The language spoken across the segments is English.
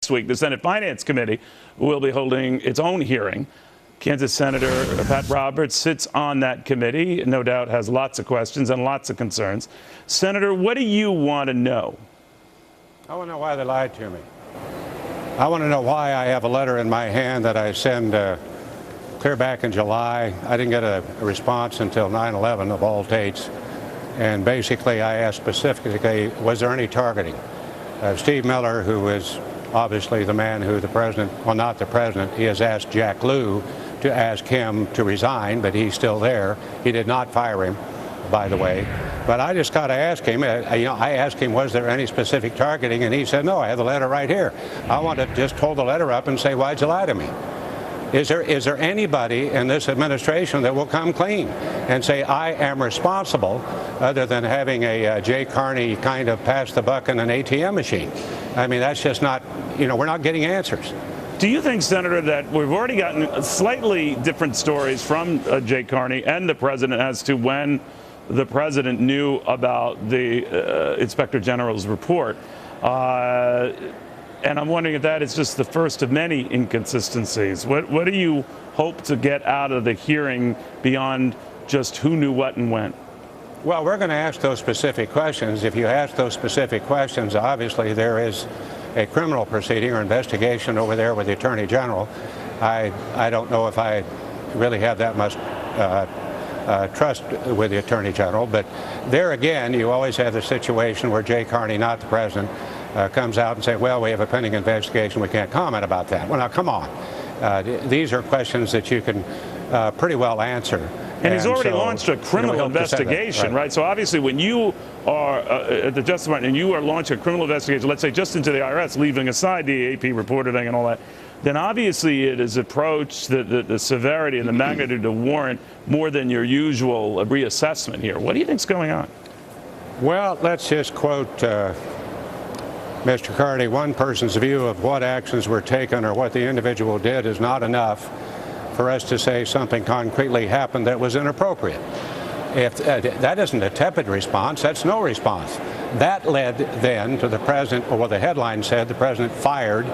Next week, the Senate Finance Committee will be holding its own hearing. Kansas Senator Pat Roberts sits on that committee, no doubt has lots of questions and lots of concerns. Senator, what do you want to know? I want to know why they lied to me. I want to know why I have a letter in my hand that I send clear back in July. I didn't get a response until 9/11 of all dates. And basically, I asked specifically, was there any targeting? Steve Miller, who is obviously the man who the president, well, not the president, he has asked Jack Lew to ask him to resign, but he's still there. He did not fire him, by the way. But I just got to ask him, I asked him, was there any specific targeting? And he said, no, I have the letter right here. I want to just hold the letter up and say, why'd you lie to me? Is there anybody in this administration that will come clean and say, I am responsible, other than having a Jay Carney kind of pass the buck in an ATM machine? I mean, that's just not, we're not getting answers. Do you think, Senator, that we've already gotten slightly different stories from Jay Carney and the president as to when the president knew about the Inspector General's report? And I'm wondering if that is just the first of many inconsistencies. What do you hope to get out of the hearing beyond just who knew what and when? Well, we're going to ask those specific questions. If you ask those specific questions, obviously there is a criminal proceeding or investigation over there with the Attorney General. I don't know if I really have that much trust with the Attorney General, but there again, you always have the situation where Jay Carney, not the president, comes out and say, well, we have a pending investigation, we can't comment about that. Well, now, come on. These are questions that you can pretty well answer. And he's already launched a criminal investigation, right? So obviously when you are at the Justice Department and you are launching a criminal investigation, let's say just into the IRS, leaving aside the AP reporter thing and all that, then obviously it is approached the severity and the magnitude to warrant more than your usual reassessment here. What do you think's going on? Well, let's just quote Mr. Carney. One person's view of what actions were taken or what the individual did is not enough for us to say something concretely happened that was inappropriate. If that isn't a tepid response, that's no response. That led then to the president, or what the headline said, the president fired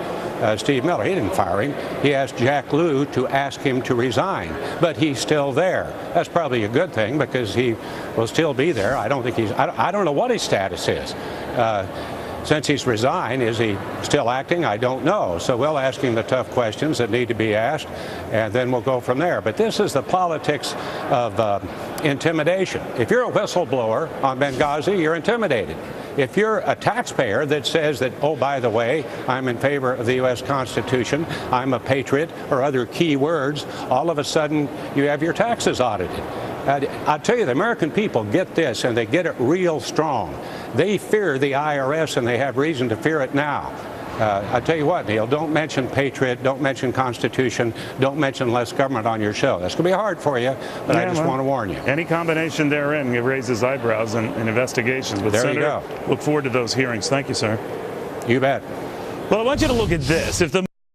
Steve Miller. He didn't fire him. He asked Jack Lew to ask him to resign, but he's still there. That's probably a good thing because he will still be there. I don't think I don't know what his status is. Since he's resigned, is he still acting? I don't know. So we'll ask him the tough questions that need to be asked, and then we'll go from there. But this is the politics of intimidation. If you're a whistleblower on Benghazi, you're intimidated. If you're a taxpayer that says that, oh, by the way, I'm in favor of the U.S. Constitution, I'm a patriot, or other key words, all of a sudden you have your taxes audited. I'll tell you, the American people get this, and they get it real strong. They fear the IRS, and they have reason to fear it now. I tell you what, Neil, don't mention patriot, don't mention Constitution, don't mention less government on your show. That's going to be hard for you, but I just want to warn you. Any combination therein raises eyebrows in investigations. But there Senator, you go. Look forward to those hearings. Thank you, sir. You bet. Well, I want you to look at this. If the